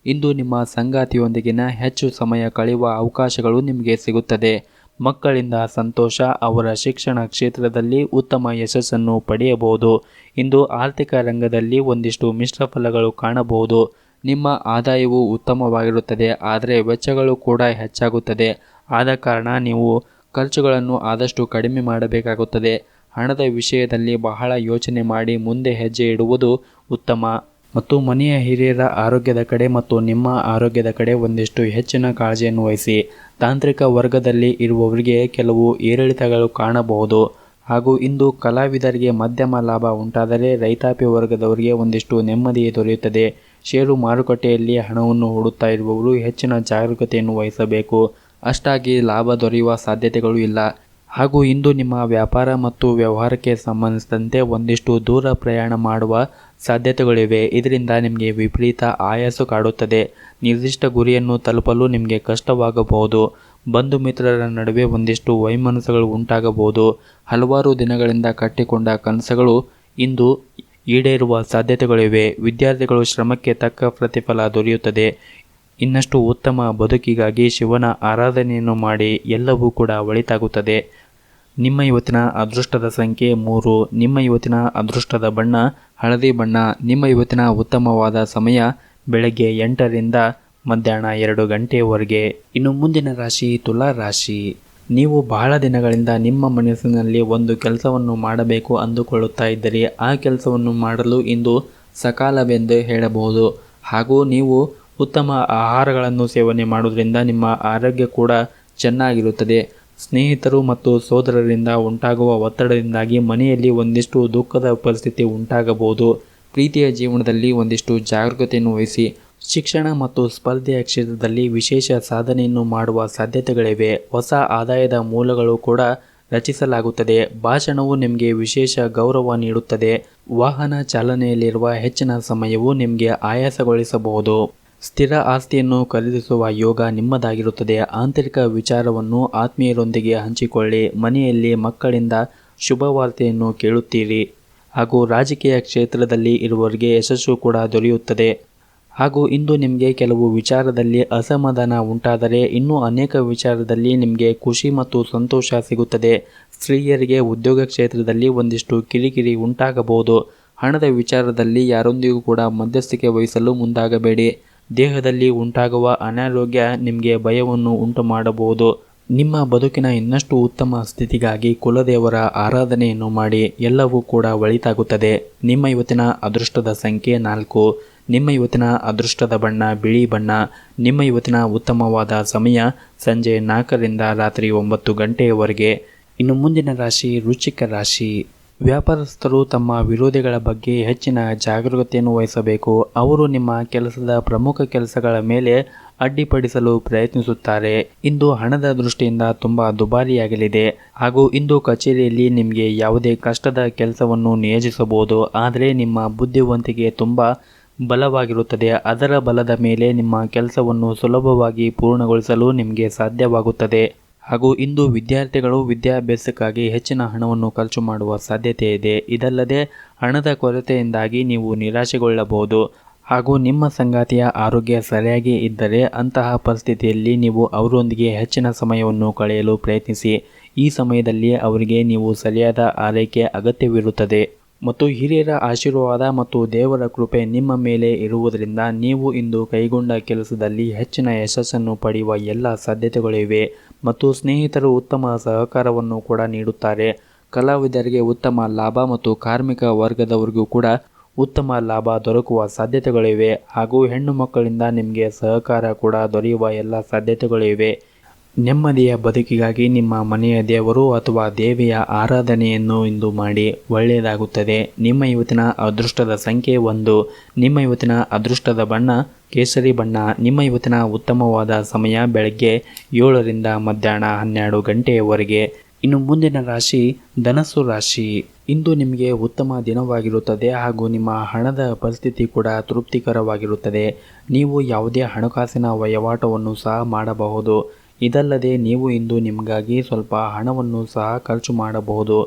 ಇಂದು ನಿಮ್ಮ ಸಂಗಾತಿಯೊಂದಿಗಿನ ಹೆಚ್ಚು ಸಮಯ ಕಳೆಯುವ ಅವಕಾಶಗಳು ನಿಮಗೆ ಸಿಗುತ್ತದೆ. ಮಕ್ಕಳಿಂದ ಸಂತೋಷ, ಅವರ ಶಿಕ್ಷಣ ಕ್ಷೇತ್ರದಲ್ಲಿ ಉತ್ತಮ ಯಶಸ್ಸನ್ನು ಪಡೆಯಬಹುದು. ಇಂದು ಆರ್ಥಿಕ ರಂಗದಲ್ಲಿ ಒಂದಿಷ್ಟು ಮಿಶ್ರ ಫಲಗಳು ಕಾಣಬಹುದು. ನಿಮ್ಮ ಆದಾಯವು ಉತ್ತಮವಾಗಿರುತ್ತದೆ, ಆದರೆ ವೆಚ್ಚಗಳು ಕೂಡ ಹೆಚ್ಚಾಗುತ್ತದೆ. ಆದ ಕಾರಣ ನೀವು ಖರ್ಚುಗಳನ್ನು ಆದಷ್ಟು ಕಡಿಮೆ ಮಾಡಬೇಕಾಗುತ್ತದೆ. ಹಣದ ವಿಷಯದಲ್ಲಿ ಬಹಳ ಯೋಚನೆ ಮಾಡಿ ಮುಂದೆ ಹೆಜ್ಜೆ ಇಡುವುದು ಉತ್ತಮ. ಮತ್ತು ಮನೆಯ ಹಿರಿಯರ ಆರೋಗ್ಯದ ಕಡೆ ಮತ್ತು ನಿಮ್ಮ ಆರೋಗ್ಯದ ಕಡೆ ಒಂದಿಷ್ಟು ಹೆಚ್ಚಿನ ಕಾಳಜಿಯನ್ನು ವಹಿಸಿ. ತಾಂತ್ರಿಕ ವರ್ಗದಲ್ಲಿ ಇರುವವರಿಗೆ ಕೆಲವು ಏರಿಳಿತಗಳು ಕಾಣಬಹುದು. ಹಾಗೂ ಇಂದು ಕಲಾವಿದರಿಗೆ ಮಧ್ಯಮ ಲಾಭ ಉಂಟಾದರೆ ರೈತಾಪಿ ವರ್ಗದವರಿಗೆ ಒಂದಿಷ್ಟು ನೆಮ್ಮದಿ ದೊರೆಯುತ್ತದೆ. ಷೇರು ಮಾರುಕಟ್ಟೆಯಲ್ಲಿ ಹಣವನ್ನು ಹೂಡುತ್ತಾ ಇರುವವರು ಹೆಚ್ಚಿನ ಜಾಗರೂಕತೆಯನ್ನು ವಹಿಸಬೇಕು. ಅಷ್ಟಾಗಿ ಲಾಭ ದೊರೆಯುವ ಸಾಧ್ಯತೆಗಳು ಇಲ್ಲ. ಹಾಗೂ ಇಂದು ನಿಮ್ಮ ವ್ಯಾಪಾರ ಮತ್ತು ವ್ಯವಹಾರಕ್ಕೆ ಸಂಬಂಧಿಸಿದಂತೆ ಒಂದಿಷ್ಟು ದೂರ ಪ್ರಯಾಣ ಮಾಡುವ ಸಾಧ್ಯತೆಗಳಿವೆ. ಇದರಿಂದ ನಿಮಗೆ ವಿಪರೀತ ಆಯಾಸ ಕಾಡುತ್ತದೆ. ನಿರ್ದಿಷ್ಟ ಗುರಿಯನ್ನು ತಲುಪಲು ನಿಮಗೆ ಕಷ್ಟವಾಗಬಹುದು. ಬಂಧು ಮಿತ್ರರ ನಡುವೆ ಒಂದಿಷ್ಟು ವೈಮನಸ್ಸುಗಳು ಉಂಟಾಗಬಹುದು. ಹಲವಾರು ದಿನಗಳಿಂದ ಕಟ್ಟಿಕೊಂಡ ಕನಸುಗಳು ಇಂದು ಈಡೇರುವ ಸಾಧ್ಯತೆಗಳಿವೆ. ವಿದ್ಯಾರ್ಥಿಗಳು ಶ್ರಮಕ್ಕೆ ತಕ್ಕ ಪ್ರತಿಫಲ ದೊರೆಯುತ್ತದೆ. ಇನ್ನಷ್ಟು ಉತ್ತಮ ಬದುಕಿಗಾಗಿ ಶಿವನ ಆರಾಧನೆಯನ್ನು ಮಾಡಿ, ಎಲ್ಲವೂ ಕೂಡ ಒಳಿತಾಗುತ್ತದೆ. ನಿಮ್ಮ ಇವತ್ತಿನ ಅದೃಷ್ಟದ ಸಂಖ್ಯೆ 3. ನಿಮ್ಮ ಇವತ್ತಿನ ಅದೃಷ್ಟದ ಬಣ್ಣ ಹಳದಿ ಬಣ್ಣ. ನಿಮ್ಮ ಇವತ್ತಿನ ಉತ್ತಮವಾದ ಸಮಯ ಬೆಳಗ್ಗೆ 8ರಿಂದ ಮಧ್ಯಾಹ್ನ 2 ಗಂಟೆಯವರೆಗೆ. ಇನ್ನು ಮುಂದಿನ ರಾಶಿ ತುಲಾ ರಾಶಿ. ನೀವು ಬಹಳ ದಿನಗಳಿಂದ ನಿಮ್ಮ ಮನಸ್ಸಿನಲ್ಲಿ ಒಂದು ಕೆಲಸವನ್ನು ಮಾಡಬೇಕು ಅಂದುಕೊಳ್ಳುತ್ತಾ ಇದ್ದರೆ ಆ ಕೆಲಸವನ್ನು ಮಾಡಲು ಇಂದು ಸಕಾಲವೆಂದು ಹೇಳಬಹುದು. ಹಾಗೂ ನೀವು ಉತ್ತಮ ಆಹಾರಗಳನ್ನು ಸೇವನೆ ಮಾಡುವುದರಿಂದ ನಿಮ್ಮ ಆರೋಗ್ಯ ಕೂಡ ಚೆನ್ನಾಗಿರುತ್ತದೆ. ಸ್ನೇಹಿತರು ಮತ್ತು ಸೋದರರಿಂದ ಉಂಟಾಗುವ ಒತ್ತಡದಿಂದಾಗಿ ಮನೆಯಲ್ಲಿ ಒಂದಿಷ್ಟು ದುಃಖದ ಪರಿಸ್ಥಿತಿ ಉಂಟಾಗಬಹುದು. ಪ್ರೀತಿಯ ಜೀವನದಲ್ಲಿ ಒಂದಿಷ್ಟು ಜಾಗರೂಕತೆಯನ್ನು ವಹಿಸಿ. ಶಿಕ್ಷಣ ಮತ್ತು ಸ್ಪರ್ಧೆಯ ಕ್ಷೇತ್ರದಲ್ಲಿ ವಿಶೇಷ ಸಾಧನೆಯನ್ನು ಮಾಡುವ ಸಾಧ್ಯತೆಗಳಿವೆ. ಹೊಸ ಆದಾಯದ ಮೂಲಗಳು ಕೂಡ ರಚಿಸಲಾಗುತ್ತದೆ. ಭಾಷಣವು ನಿಮಗೆ ವಿಶೇಷ ಗೌರವ ನೀಡುತ್ತದೆ. ವಾಹನ ಚಾಲನೆಯಲ್ಲಿರುವ ಹೆಚ್ಚಿನ ಸಮಯವು ನಿಮಗೆ ಆಯಾಸಗೊಳಿಸಬಹುದು. ಸ್ಥಿರ ಆಸ್ತಿಯನ್ನು ಖರೀದಿಸುವ ಯೋಗ ನಿಮ್ಮದಾಗಿರುತ್ತದೆ. ಆಂತರಿಕ ವಿಚಾರವನ್ನು ಆತ್ಮೀಯರೊಂದಿಗೆ ಹಂಚಿಕೊಳ್ಳಿ. ಮನೆಯಲ್ಲಿ ಮಕ್ಕಳಿಂದ ಶುಭವಾರ್ತೆಯನ್ನು ಕೇಳುತ್ತೀರಿ. ಹಾಗೂ ರಾಜಕೀಯ ಕ್ಷೇತ್ರದಲ್ಲಿ ಇರುವವರಿಗೆ ಯಶಸ್ಸು ಕೂಡ ದೊರೆಯುತ್ತದೆ. ಹಾಗೂ ಇಂದು ನಿಮಗೆ ಕೆಲವು ವಿಚಾರದಲ್ಲಿ ಅಸಮಾಧಾನ ಉಂಟಾದರೆ ಇನ್ನೂ ಅನೇಕ ವಿಚಾರದಲ್ಲಿ ನಿಮಗೆ ಖುಷಿ ಮತ್ತು ಸಂತೋಷ ಸಿಗುತ್ತದೆ. ಸ್ತ್ರೀಯರಿಗೆ ಉದ್ಯೋಗ ಕ್ಷೇತ್ರದಲ್ಲಿ ಒಂದಿಷ್ಟು ಕಿರಿಕಿರಿ ಉಂಟಾಗಬಹುದು. ಹಣದ ವಿಚಾರದಲ್ಲಿ ಯಾರೊಂದಿಗೂ ಕೂಡ ಮಧ್ಯಸ್ಥಿಕೆ ವಹಿಸಲು ಮುಂದಾಗಬೇಡಿ. ದೇಹದಲ್ಲಿ ಉಂಟಾಗುವ ಅನಾರೋಗ್ಯ ನಿಮಗೆ ಭಯವನ್ನು ಉಂಟು ಮಾಡಬಹುದು. ನಿಮ್ಮ ಬದುಕಿನ ಇನ್ನಷ್ಟು ಉತ್ತಮ ಸ್ಥಿತಿಗಾಗಿ ಕುಲದೇವರ ಆರಾಧನೆಯನ್ನು ಮಾಡಿ, ಎಲ್ಲವೂ ಕೂಡ ಒಳಿತಾಗುತ್ತದೆ. ನಿಮ್ಮ ಇವತ್ತಿನ ಅದೃಷ್ಟದ ಸಂಖ್ಯೆ 4. ನಿಮ್ಮ ಇವತ್ತಿನ ಅದೃಷ್ಟದ ಬಣ್ಣ ಬಿಳಿ ಬಣ್ಣ. ನಿಮ್ಮ ಇವತ್ತಿನ ಉತ್ತಮವಾದ ಸಮಯ ಸಂಜೆ 4ರಿಂದ ರಾತ್ರಿ 9 ಗಂಟೆಯವರೆಗೆ. ಇನ್ನು ಮುಂದಿನ ರಾಶಿ ವೃಶ್ಚಿಕ ರಾಶಿ. ವ್ಯಾಪಾರಸ್ಥರು ತಮ್ಮ ವಿರೋಧಿಗಳ ಬಗ್ಗೆ ಹೆಚ್ಚಿನ ಜಾಗರೂಕತೆಯನ್ನು ವಹಿಸಬೇಕು. ಅವರು ನಿಮ್ಮ ಕೆಲಸದ ಪ್ರಮುಖ ಕೆಲಸಗಳ ಮೇಲೆ ಅಡ್ಡಿಪಡಿಸಲು ಪ್ರಯತ್ನಿಸುತ್ತಾರೆ. ಇಂದು ಹಣದ ದೃಷ್ಟಿಯಿಂದ ತುಂಬ ದುಬಾರಿಯಾಗಲಿದೆ. ಹಾಗೂ ಇಂದು ಕಚೇರಿಯಲ್ಲಿ ನಿಮಗೆ ಯಾವುದೇ ಕಷ್ಟದ ಕೆಲಸವನ್ನು ನಿಯೋಜಿಸಬಹುದು. ಆದರೆ ನಿಮ್ಮ ಬುದ್ಧಿವಂತಿಕೆ ತುಂಬ ಬಲವಾಗಿರುತ್ತದೆ. ಅದರ ಬಲದ ಮೇಲೆ ನಿಮ್ಮ ಕೆಲಸವನ್ನು ಸುಲಭವಾಗಿ ಪೂರ್ಣಗೊಳಿಸಲು ನಿಮಗೆ ಸಾಧ್ಯವಾಗುತ್ತದೆ. ಹಾಗೂ ಇಂದು ವಿದ್ಯಾರ್ಥಿಗಳು ವಿದ್ಯಾಭ್ಯಾಸಕ್ಕಾಗಿ ಹೆಚ್ಚಿನ ಹಣವನ್ನು ಖರ್ಚು ಮಾಡುವ ಸಾಧ್ಯತೆ ಇದೆ. ಇದಲ್ಲದೆ ಹಣದ ಕೊರತೆಯಿಂದಾಗಿ ನೀವು ನಿರಾಶೆಗೊಳ್ಳಬಹುದು. ಹಾಗೂ ನಿಮ್ಮ ಸಂಗಾತಿಯ ಆರೋಗ್ಯ ಸರಿಯಾಗಿ ಇದ್ದರೆ ಅಂತಹ ಪರಿಸ್ಥಿತಿಯಲ್ಲಿ ನೀವು ಅವರೊಂದಿಗೆ ಹೆಚ್ಚಿನ ಸಮಯವನ್ನು ಕಳೆಯಲು ಪ್ರಯತ್ನಿಸಿ. ಈ ಸಮಯದಲ್ಲಿ ಅವರಿಗೆ ನೀವು ಸರಿಯಾದ ಆರೈಕೆ ಅಗತ್ಯವಿರುತ್ತದೆ. ಮತ್ತು ಹಿರಿಯರ ಆಶೀರ್ವಾದ ಮತ್ತು ದೇವರ ಕೃಪೆ ನಿಮ್ಮ ಮೇಲೆ ಇರುವುದರಿಂದ ನೀವು ಇಂದು ಕೈಗೊಂಡ ಕೆಲಸದಲ್ಲಿ ಹೆಚ್ಚಿನ ಯಶಸ್ಸನ್ನು ಪಡೆಯುವ ಎಲ್ಲ ಸಾಧ್ಯತೆಗಳಿವೆ. ಮತ್ತು ಸ್ನೇಹಿತರು ಉತ್ತಮ ಸಹಕಾರವನ್ನು ಕೂಡ ನೀಡುತ್ತಾರೆ. ಕಲಾವಿದರಿಗೆ ಉತ್ತಮ ಲಾಭ ಮತ್ತು ಕಾರ್ಮಿಕ ವರ್ಗದವರಿಗೂ ಕೂಡ ಉತ್ತಮ ಲಾಭ ದೊರಕುವ ಸಾಧ್ಯತೆಗಳಿವೆ. ಹಾಗೂ ಹೆಣ್ಣು ಮಕ್ಕಳಿಂದ ನಿಮಗೆ ಸಹಕಾರ ಕೂಡ ದೊರೆಯುವ ಎಲ್ಲ ಸಾಧ್ಯತೆಗಳಿವೆ. ನೆಮ್ಮದಿಯ ಬದುಕಿಗಾಗಿ ನಿಮ್ಮ ಮನೆಯ ದೇವರು ಅಥವಾ ದೇವಿಯ ಆರಾಧನೆಯನ್ನು ಇಂದು ಮಾಡಿ, ಒಳ್ಳೆಯದಾಗುತ್ತದೆ. ನಿಮ್ಮ ಇವತ್ತಿನ ಅದೃಷ್ಟದ ಸಂಖ್ಯೆ 1. ನಿಮ್ಮ ಇವತ್ತಿನ ಅದೃಷ್ಟದ ಬಣ್ಣ ಕೇಸರಿ ಬಣ್ಣ. ನಿಮ್ಮ ಇವತ್ತಿನ ಉತ್ತಮವಾದ ಸಮಯ ಬೆಳಗ್ಗೆ 7 ರಿಂದ ಮಧ್ಯಾಹ್ನ 12 ಗಂಟೆಯವರೆಗೆ. ಇನ್ನು ಮುಂದಿನ ರಾಶಿ ಧನಸ್ಸು ರಾಶಿ. ಇಂದು ನಿಮಗೆ ಉತ್ತಮ ದಿನವಾಗಿರುತ್ತದೆ ಹಾಗೂ ನಿಮ್ಮ ಹಣದ ಪರಿಸ್ಥಿತಿ ಕೂಡ ತೃಪ್ತಿಕರವಾಗಿರುತ್ತದೆ. ನೀವು ಯಾವುದೇ ಹಣಕಾಸಿನ ವಹಿವಾಟವನ್ನು ಸಹ ಮಾಡಬಹುದು. ಇದಲ್ಲದೆ ನೀವು ಇಂದು ನಿಮಗಾಗಿ ಸ್ವಲ್ಪ ಹಣವನ್ನು ಸಹ ಖರ್ಚು ಮಾಡಬಹುದು.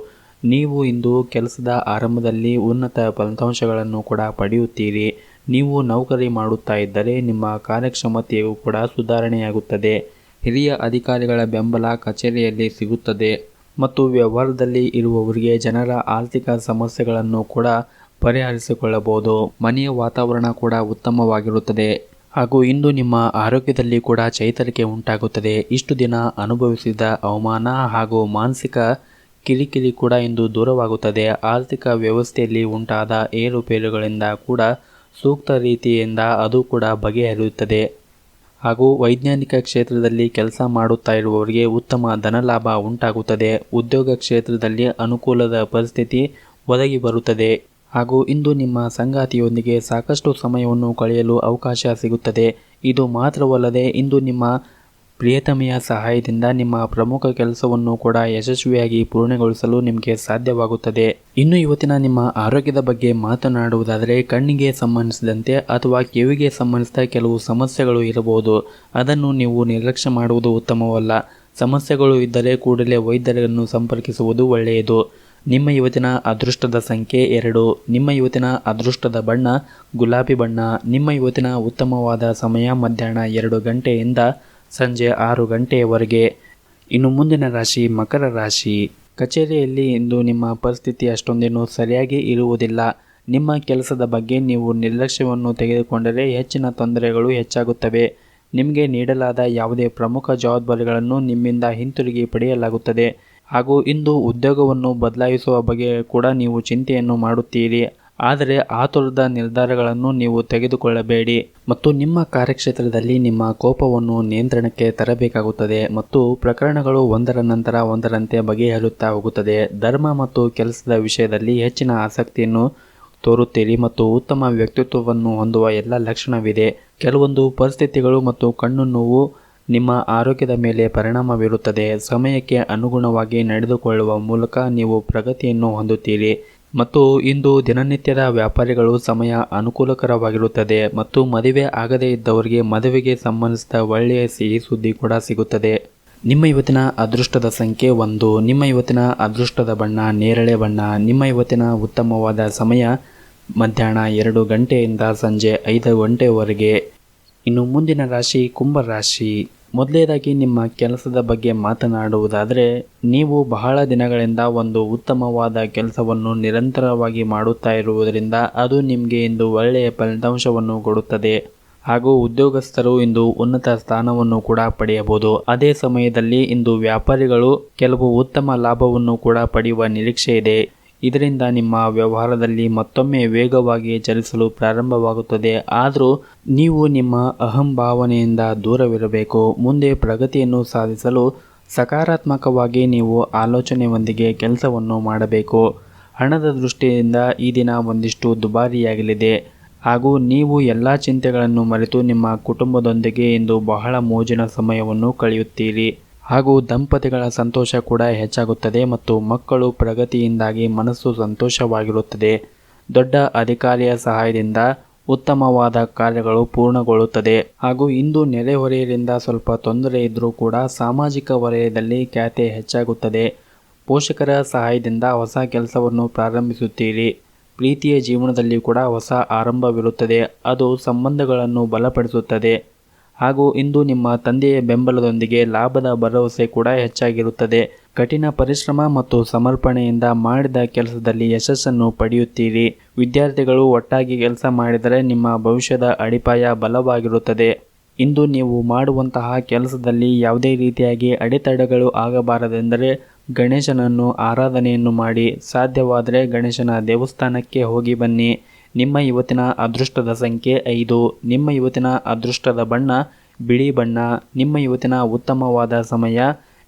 ನೀವು ಇಂದು ಕೆಲಸದ ಆರಂಭದಲ್ಲಿ ಉನ್ನತ ಫಲಿತಾಂಶಗಳನ್ನು ಕೂಡ ಪಡೆಯುತ್ತೀರಿ. ನೀವು ನೌಕರಿ ಮಾಡುತ್ತಾ ಇದ್ದರೆ ನಿಮ್ಮ ಕಾರ್ಯಕ್ಷಮತೆಯು ಕೂಡ ಸುಧಾರಣೆಯಾಗುತ್ತದೆ. ಹಿರಿಯ ಅಧಿಕಾರಿಗಳ ಬೆಂಬಲ ಕಚೇರಿಯಲ್ಲಿ ಸಿಗುತ್ತದೆ ಮತ್ತು ವ್ಯವಹಾರದಲ್ಲಿ ಇರುವವರಿಗೆ ಜನರ ಆರ್ಥಿಕ ಸಮಸ್ಯೆಗಳನ್ನು ಕೂಡ ಪರಿಹರಿಸಿಕೊಳ್ಳಬಹುದು. ಮನೆಯ ವಾತಾವರಣ ಕೂಡ ಉತ್ತಮವಾಗಿರುತ್ತದೆ ಹಾಗೂ ಇಂದು ನಿಮ್ಮ ಆರೋಗ್ಯದಲ್ಲಿ ಕೂಡ ಚೈತನ್ಯ ಉಂಟಾಗುತ್ತದೆ. ಇಷ್ಟು ದಿನ ಅನುಭವಿಸಿದ ಅವಮಾನ ಹಾಗೂ ಮಾನಸಿಕ ಕಿರಿಕಿರಿ ಕೂಡ ಇಂದು ದೂರವಾಗುತ್ತದೆ. ಆರ್ಥಿಕ ವ್ಯವಸ್ಥೆಯಲ್ಲಿ ಉಂಟಾದ ಏರುಪೇರುಗಳಿಂದ ಕೂಡ ಸೂಕ್ತ ರೀತಿಯಿಂದ ಅದು ಕೂಡ ಬಗೆಹರಿಯುತ್ತದೆ ಹಾಗೂ ವೈಜ್ಞಾನಿಕ ಕ್ಷೇತ್ರದಲ್ಲಿ ಕೆಲಸ ಮಾಡುತ್ತಾ ಇರುವವರಿಗೆ ಉತ್ತಮ ಧನಲಾಭ ಉಂಟಾಗುತ್ತದೆ. ಉದ್ಯೋಗ ಕ್ಷೇತ್ರದಲ್ಲಿ ಅನುಕೂಲದ ಪರಿಸ್ಥಿತಿ ಒದಗಿ ಬರುತ್ತದೆ ಹಾಗೂ ಇಂದು ನಿಮ್ಮ ಸಂಗಾತಿಯೊಂದಿಗೆ ಸಾಕಷ್ಟು ಸಮಯವನ್ನು ಕಳೆಯಲು ಅವಕಾಶ ಸಿಗುತ್ತದೆ. ಇದು ಮಾತ್ರವಲ್ಲದೆ ಇಂದು ನಿಮ್ಮ ಪ್ರಿಯತಮೆಯ ಸಹಾಯದಿಂದ ನಿಮ್ಮ ಪ್ರಮುಖ ಕೆಲಸವನ್ನು ಕೂಡ ಯಶಸ್ವಿಯಾಗಿ ಪೂರ್ಣಗೊಳಿಸಲು ನಿಮಗೆ ಸಾಧ್ಯವಾಗುತ್ತದೆ. ಇನ್ನು ಇವತ್ತಿನ ನಿಮ್ಮ ಆರೋಗ್ಯದ ಬಗ್ಗೆ ಮಾತನಾಡುವುದಾದರೆ, ಕಣ್ಣಿಗೆ ಸಂಬಂಧಿಸಿದಂತೆ ಅಥವಾ ಕಿವಿಗೆ ಸಂಬಂಧಿಸಿದ ಕೆಲವು ಸಮಸ್ಯೆಗಳು ಇರಬಹುದು. ಅದನ್ನು ನೀವು ನಿರ್ಲಕ್ಷ್ಯ ಮಾಡುವುದು ಉತ್ತಮವಲ್ಲ. ಸಮಸ್ಯೆಗಳು ಇದ್ದರೆ ಕೂಡಲೇ ವೈದ್ಯರನ್ನು ಸಂಪರ್ಕಿಸುವುದು ಒಳ್ಳೆಯದು. ನಿಮ್ಮ ಇವತ್ತಿನ ಅದೃಷ್ಟದ ಸಂಖ್ಯೆ 2. ನಿಮ್ಮ ಇವತ್ತಿನ ಅದೃಷ್ಟದ ಬಣ್ಣ ಗುಲಾಬಿ ಬಣ್ಣ. ನಿಮ್ಮ ಇವತ್ತಿನ ಉತ್ತಮವಾದ ಸಮಯ ಮಧ್ಯಾಹ್ನ 2 ಗಂಟೆಯಿಂದ ಸಂಜೆ 6 ಗಂಟೆಯವರೆಗೆ. ಇನ್ನು ಮುಂದಿನ ರಾಶಿ ಮಕರ ರಾಶಿ. ಕಚೇರಿಯಲ್ಲಿ ಇಂದು ನಿಮ್ಮ ಪರಿಸ್ಥಿತಿ ಅಷ್ಟೊಂದೇನು ಸರಿಯಾಗಿ ಇರುವುದಿಲ್ಲ. ನಿಮ್ಮ ಕೆಲಸದ ಬಗ್ಗೆ ನೀವು ನಿರ್ಲಕ್ಷ್ಯವನ್ನು ತೆಗೆದುಕೊಂಡರೆ ಹೆಚ್ಚಿನ ತೊಂದರೆಗಳು ಹೆಚ್ಚಾಗುತ್ತವೆ. ನಿಮಗೆ ನೀಡಲಾದ ಯಾವುದೇ ಪ್ರಮುಖ ಜವಾಬ್ದಾರಿಗಳನ್ನು ನಿಮ್ಮಿಂದ ಹಿಂತಿರುಗಿ ಪಡೆಯಲಾಗುತ್ತದೆ ಹಾಗೂ ಇಂದು ಉದ್ಯೋಗವನ್ನು ಬದಲಾಯಿಸುವ ಬಗ್ಗೆ ಕೂಡ ನೀವು ಚಿಂತೆಯನ್ನು ಮಾಡುತ್ತೀರಿ. ಆದರೆ ಆತುರದ ನಿರ್ಧಾರಗಳನ್ನು ನೀವು ತೆಗೆದುಕೊಳ್ಳಬೇಡಿ ಮತ್ತು ನಿಮ್ಮ ಕಾರ್ಯಕ್ಷೇತ್ರದಲ್ಲಿ ನಿಮ್ಮ ಕೋಪವನ್ನು ನಿಯಂತ್ರಣಕ್ಕೆ ತರಬೇಕಾಗುತ್ತದೆ ಮತ್ತು ಪ್ರಕರಣಗಳು ಒಂದರ ನಂತರ ಒಂದರಂತೆ ಬಗೆಹರಿಯುತ್ತಾ ಹೋಗುತ್ತದೆ. ಧರ್ಮ ಮತ್ತು ಕೆಲಸದ ವಿಷಯದಲ್ಲಿ ಹೆಚ್ಚಿನ ಆಸಕ್ತಿಯನ್ನು ತೋರುತ್ತೀರಿ ಮತ್ತು ಉತ್ತಮ ವ್ಯಕ್ತಿತ್ವವನ್ನು ಹೊಂದುವ ಎಲ್ಲ ಲಕ್ಷಣವಿದೆ. ಕೆಲವೊಂದು ಪರಿಸ್ಥಿತಿಗಳು ಮತ್ತು ಕಣ್ಣು ನೋವು ನಿಮ್ಮ ಆರೋಗ್ಯದ ಮೇಲೆ ಪರಿಣಾಮ ಬೀರುತ್ತದೆ. ಸಮಯಕ್ಕೆ ಅನುಗುಣವಾಗಿ ನಡೆದುಕೊಳ್ಳುವ ಮೂಲಕ ನೀವು ಪ್ರಗತಿಯನ್ನು ಹೊಂದುತ್ತೀರಿ ಮತ್ತು ಇಂದು ದಿನನಿತ್ಯದ ವ್ಯಾಪಾರಿಗಳು ಸಮಯ ಅನುಕೂಲಕರವಾಗಿರುತ್ತದೆ ಮತ್ತು ಮದುವೆ ಆಗದೇ ಇದ್ದವರಿಗೆ ಮದುವೆಗೆ ಸಂಬಂಧಿಸಿದ ಒಳ್ಳೆಯ ಸಿಹಿ ಸುದ್ದಿ ಕೂಡ ಸಿಗುತ್ತದೆ. ನಿಮ್ಮ ಇವತ್ತಿನ ಅದೃಷ್ಟದ ಸಂಖ್ಯೆ 1. ನಿಮ್ಮ ಇವತ್ತಿನ ಅದೃಷ್ಟದ ಬಣ್ಣ ನೇರಳೆ ಬಣ್ಣ. ನಿಮ್ಮ ಇವತ್ತಿನ ಉತ್ತಮವಾದ ಸಮಯ ಮಧ್ಯಾಹ್ನ 2 ಗಂಟೆಯಿಂದ ಸಂಜೆ 5 ಗಂಟೆಯವರೆಗೆ. ಇನ್ನು ಮುಂದಿನ ರಾಶಿ ಕುಂಭರಾಶಿ. ಮೊದಲನೇದಾಗಿ ನಿಮ್ಮ ಕೆಲಸದ ಬಗ್ಗೆ ಮಾತನಾಡುವುದಾದರೆ, ನೀವು ಬಹಳ ದಿನಗಳಿಂದ ಒಂದು ಉತ್ತಮವಾದ ಕೆಲಸವನ್ನು ನಿರಂತರವಾಗಿ ಮಾಡುತ್ತಾ ಇರುವುದರಿಂದ ಅದು ನಿಮಗೆ ಇಂದು ಒಳ್ಳೆಯ ಫಲಿತಾಂಶವನ್ನು ಕೊಡುತ್ತದೆ ಹಾಗೂ ಉದ್ಯೋಗಸ್ಥರು ಇಂದು ಉನ್ನತ ಸ್ಥಾನವನ್ನು ಕೂಡ ಪಡೆಯಬಹುದು. ಅದೇ ಸಮಯದಲ್ಲಿ ಇಂದು ವ್ಯಾಪಾರಿಗಳು ಕೆಲವು ಉತ್ತಮ ಲಾಭವನ್ನು ಕೂಡ ಪಡೆಯುವ ನಿರೀಕ್ಷೆ ಇದೆ. ಇದರಿಂದ ನಿಮ್ಮ ವ್ಯವಹಾರದಲ್ಲಿ ಮತ್ತೊಮ್ಮೆ ವೇಗವಾಗಿ ಚಲಿಸಲು ಪ್ರಾರಂಭವಾಗುತ್ತದೆ. ಆದರೂ ನೀವು ನಿಮ್ಮ ಅಹಂಭಾವನೆಯಿಂದ ದೂರವಿರಬೇಕು. ಮುಂದೆ ಪ್ರಗತಿಯನ್ನು ಸಾಧಿಸಲು ಸಕಾರಾತ್ಮಕವಾಗಿ ನೀವು ಆಲೋಚನೆಯೊಂದಿಗೆ ಕೆಲಸವನ್ನು ಮಾಡಬೇಕು. ಹಣದ ದೃಷ್ಟಿಯಿಂದ ಈ ದಿನ ಒಂದಿಷ್ಟು ದುಬಾರಿಯಾಗಲಿದೆ ಹಾಗೂ ನೀವು ಎಲ್ಲ ಚಿಂತೆಗಳನ್ನು ಮರೆತು ನಿಮ್ಮ ಕುಟುಂಬದೊಂದಿಗೆ ಇಂದು ಬಹಳ ಮೋಜಿನ ಸಮಯವನ್ನು ಕಳೆಯುತ್ತೀರಿ ಹಾಗೂ ದಂಪತಿಗಳ ಸಂತೋಷ ಕೂಡ ಹೆಚ್ಚಾಗುತ್ತದೆ ಮತ್ತು ಮಕ್ಕಳು ಪ್ರಗತಿಯಿಂದಾಗಿ ಮನಸ್ಸು ಸಂತೋಷವಾಗಿರುತ್ತದೆ. ದೊಡ್ಡ ಅಧಿಕಾರಿಯ ಸಹಾಯದಿಂದ ಉತ್ತಮವಾದ ಕಾರ್ಯಗಳು ಪೂರ್ಣಗೊಳ್ಳುತ್ತದೆ ಹಾಗೂ ಇಂದು ನೆರೆಹೊರೆಯರಿಂದ ಸ್ವಲ್ಪ ತೊಂದರೆ ಇದ್ದರೂ ಕೂಡ ಸಾಮಾಜಿಕ ವಲಯದಲ್ಲಿ ಖ್ಯಾತಿ ಹೆಚ್ಚಾಗುತ್ತದೆ. ಪೋಷಕರ ಸಹಾಯದಿಂದ ಹೊಸ ಕೆಲಸವನ್ನು ಪ್ರಾರಂಭಿಸುತ್ತೀರಿ. ಪ್ರೀತಿಯ ಜೀವನದಲ್ಲಿ ಕೂಡ ಹೊಸ ಆರಂಭವಿರುತ್ತದೆ. ಅದು ಸಂಬಂಧಗಳನ್ನು ಬಲಪಡಿಸುತ್ತದೆ ಹಾಗೂ ಇಂದು ನಿಮ್ಮ ತಂದೆಯ ಬೆಂಬಲದೊಂದಿಗೆ ಲಾಭದ ಭರವಸೆ ಕೂಡ ಹೆಚ್ಚಾಗಿರುತ್ತದೆ. ಕಠಿಣ ಪರಿಶ್ರಮ ಮತ್ತು ಸಮರ್ಪಣೆಯಿಂದ ಮಾಡಿದ ಕೆಲಸದಲ್ಲಿ ಯಶಸ್ಸನ್ನು ಪಡೆಯುತ್ತೀರಿ. ವಿದ್ಯಾರ್ಥಿಗಳು ಒಟ್ಟಾಗಿ ಕೆಲಸ ಮಾಡಿದರೆ ನಿಮ್ಮ ಭವಿಷ್ಯದ ಅಡಿಪಾಯ ಬಲವಾಗಿರುತ್ತದೆ. ಇಂದು ನೀವು ಮಾಡುವಂತಹ ಕೆಲಸದಲ್ಲಿ ಯಾವುದೇ ರೀತಿಯಾಗಿ ಅಡೆತಡೆಗಳು ಆಗಬಾರದೆಂದರೆ ಗಣೇಶನನ್ನು ಆರಾಧನೆಯನ್ನು ಮಾಡಿ. ಸಾಧ್ಯವಾದರೆ ಗಣೇಶನ ದೇವಸ್ಥಾನಕ್ಕೆ ಹೋಗಿ ಬನ್ನಿ. ನಿಮ್ಮ ಇವತ್ತಿನ ಅದೃಷ್ಟದ ಸಂಖ್ಯೆ 5. ನಿಮ್ಮ ಇವತ್ತಿನ ಅದೃಷ್ಟದ ಬಣ್ಣ ಬಿಳಿ ಬಣ್ಣ. ನಿಮ್ಮ ಇವತ್ತಿನ ಉತ್ತಮವಾದ ಸಮಯ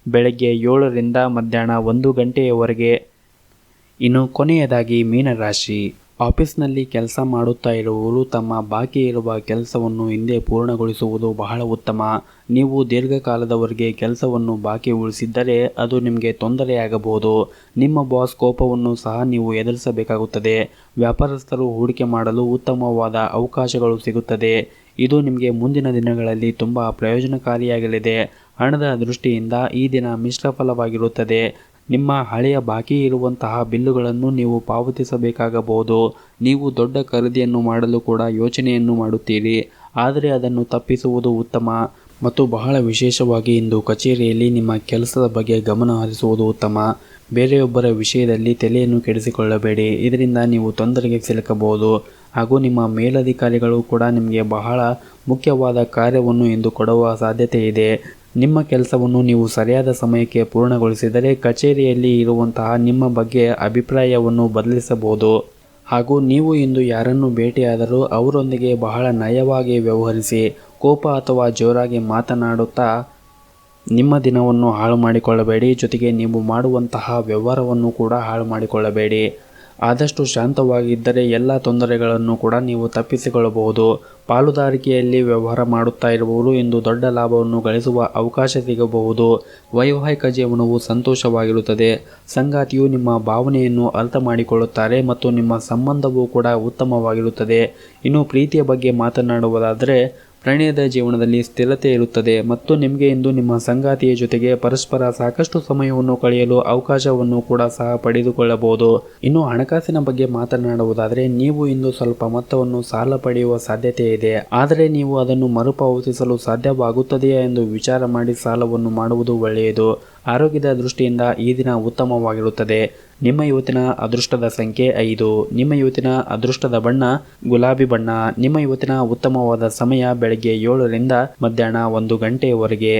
ಬೆಳಗ್ಗೆ 7ರಿಂದ ಮಧ್ಯಾಹ್ನ 1 ಗಂಟೆಯವರೆಗೆ. ಇನ್ನು ಕೊನೆಯದಾಗಿ ಮೀನರಾಶಿ. ಆಫೀಸ್ನಲ್ಲಿ ಕೆಲಸ ಮಾಡುತ್ತಾ ಇರುವವರು ತಮ್ಮ ಬಾಕಿ ಇರುವ ಕೆಲಸವನ್ನು ಹಿಂದೆ ಪೂರ್ಣಗೊಳಿಸುವುದು ಬಹಳ ಉತ್ತಮ. ನೀವು ದೀರ್ಘಕಾಲದವರೆಗೆ ಕೆಲಸವನ್ನು ಬಾಕಿ ಉಳಿಸಿದ್ದರೆ ಅದು ನಿಮಗೆ ತೊಂದರೆಯಾಗಬಹುದು. ನಿಮ್ಮ ಬಾಸ್ ಕೋಪವನ್ನು ಸಹ ನೀವು ಎದುರಿಸಬೇಕಾಗುತ್ತದೆ. ವ್ಯಾಪಾರಸ್ಥರು ಹೂಡಿಕೆ ಮಾಡಲು ಉತ್ತಮವಾದ ಅವಕಾಶಗಳು ಸಿಗುತ್ತದೆ. ಇದು ನಿಮಗೆ ಮುಂದಿನ ದಿನಗಳಲ್ಲಿ ತುಂಬ ಪ್ರಯೋಜನಕಾರಿಯಾಗಲಿದೆ. ಹಣದ ದೃಷ್ಟಿಯಿಂದ ಈ ದಿನ ಮಿಶ್ರ ಫಲವಾಗಿರುತ್ತದೆ. ನಿಮ್ಮ ಹಳೆಯ ಬಾಕಿ ಇರುವಂತಹ ಬಿಲ್ಲುಗಳನ್ನು ನೀವು ಪಾವತಿಸಬೇಕಾಗಬಹುದು. ನೀವು ದೊಡ್ಡ ಖರೀದಿಯನ್ನು ಮಾಡಲು ಕೂಡ ಯೋಚನೆಯನ್ನು ಮಾಡುತ್ತೀರಿ, ಆದರೆ ಅದನ್ನು ತಪ್ಪಿಸುವುದು ಉತ್ತಮ. ಮತ್ತು ಬಹಳ ವಿಶೇಷವಾಗಿ ಇಂದು ಕಚೇರಿಯಲ್ಲಿ ನಿಮ್ಮ ಕೆಲಸದ ಬಗ್ಗೆ ಗಮನ ಹರಿಸುವುದು ಉತ್ತಮ. ಬೇರೆಯೊಬ್ಬರ ವಿಷಯದಲ್ಲಿ ತಲೆಯನ್ನು ಕೆಡಿಸಿಕೊಳ್ಳಬೇಡಿ, ಇದರಿಂದ ನೀವು ತೊಂದರೆಗೆ ಸಿಲುಕಬಹುದು. ಹಾಗೂ ನಿಮ್ಮ ಮೇಲಧಿಕಾರಿಗಳು ಕೂಡ ನಿಮಗೆ ಬಹಳ ಮುಖ್ಯವಾದ ಕಾರ್ಯವನ್ನು ಇಂದು ಕೊಡುವ ಸಾಧ್ಯತೆ ಇದೆ. ನಿಮ್ಮ ಕೆಲಸವನ್ನು ನೀವು ಸರಿಯಾದ ಸಮಯಕ್ಕೆ ಪೂರ್ಣಗೊಳಿಸಿದರೆ ಕಚೇರಿಯಲ್ಲಿ ಇರುವಂತಹ ನಿಮ್ಮ ಬಗ್ಗೆ ಅಭಿಪ್ರಾಯವನ್ನು ಬದಲಿಸಬಹುದು. ಹಾಗೂ ನೀವು ಇಂದು ಯಾರನ್ನು ಭೇಟಿಯಾದರೂ ಅವರೊಂದಿಗೆ ಬಹಳ ನಯವಾಗಿ ವ್ಯವಹರಿಸಿ. ಕೋಪ ಅಥವಾ ಜೋರಾಗಿ ಮಾತನಾಡುತ್ತಾ ನಿಮ್ಮ ದಿನವನ್ನು ಹಾಳು ಮಾಡಿಕೊಳ್ಳಬೇಡಿ. ಜೊತೆಗೆ ನೀವು ಮಾಡುವಂತಹ ವ್ಯವಹಾರವನ್ನು ಕೂಡ ಹಾಳು ಮಾಡಿಕೊಳ್ಳಬೇಡಿ. ಆದಷ್ಟು ಶಾಂತವಾಗಿದ್ದರೆ ಎಲ್ಲ ತೊಂದರೆಗಳನ್ನು ಕೂಡ ನೀವು ತಪ್ಪಿಸಿಕೊಳ್ಳಬಹುದು. ಪಾಲುದಾರಿಕೆಯಲ್ಲಿ ವ್ಯವಹಾರ ಮಾಡುತ್ತಾ ಇರುವವರು ಇಂದು ದೊಡ್ಡ ಲಾಭವನ್ನು ಗಳಿಸುವ ಅವಕಾಶ ಸಿಗಬಹುದು. ವೈವಾಹಿಕ ಜೀವನವು ಸಂತೋಷವಾಗಿರುತ್ತದೆ. ಸಂಗಾತಿಯು ನಿಮ್ಮ ಭಾವನೆಯನ್ನು ಅರ್ಥ ಮಾಡಿಕೊಳ್ಳುತ್ತಾರೆ ಮತ್ತು ನಿಮ್ಮ ಸಂಬಂಧವೂ ಕೂಡ ಉತ್ತಮವಾಗಿರುತ್ತದೆ. ಇನ್ನು ಪ್ರೀತಿಯ ಬಗ್ಗೆ ಮಾತನಾಡುವುದಾದರೆ ಪ್ರಣಯದ ಜೀವನದಲ್ಲಿ ಸ್ಥಿರತೆ ಇರುತ್ತದೆ ಮತ್ತು ನಿಮಗೆ ಇಂದು ನಿಮ್ಮ ಸಂಗಾತಿಯ ಜೊತೆಗೆ ಪರಸ್ಪರ ಸಾಕಷ್ಟು ಸಮಯವನ್ನು ಕಳೆಯಲು ಅವಕಾಶವನ್ನು ಕೂಡ ಸಹ ಪಡೆದುಕೊಳ್ಳಬಹುದು. ಇನ್ನು ಹಣಕಾಸಿನ ಬಗ್ಗೆ ಮಾತನಾಡುವುದಾದರೆ ನೀವು ಇಂದು ಸ್ವಲ್ಪ ಮೊತ್ತವನ್ನು ಸಾಲ ಪಡೆಯುವ ಸಾಧ್ಯತೆ ಇದೆ, ಆದರೆ ನೀವು ಅದನ್ನು ಮರುಪಾವತಿಸಲು ಸಾಧ್ಯವಾಗುತ್ತದೆಯಾ ಎಂದು ವಿಚಾರ ಮಾಡಿ ಸಾಲವನ್ನು ಮಾಡುವುದು ಒಳ್ಳೆಯದು. ಆರೋಗ್ಯದ ದೃಷ್ಟಿಯಿಂದ ಈ ದಿನ ಉತ್ತಮವಾಗಿರುತ್ತದೆ. ನಿಮ್ಮ ಇವತ್ತಿನ ಅದೃಷ್ಟದ ಸಂಖ್ಯೆ 5. ನಿಮ್ಮ ಇವತ್ತಿನ ಅದೃಷ್ಟದ ಬಣ್ಣ ಗುಲಾಬಿ ಬಣ್ಣ. ನಿಮ್ಮ ಇವತ್ತಿನ ಉತ್ತಮವಾದ ಸಮಯ ಬೆಳಗ್ಗೆ 7ರಿಂದ ಮಧ್ಯಾಹ್ನ 1 ಗಂಟೆಯವರೆಗೆ.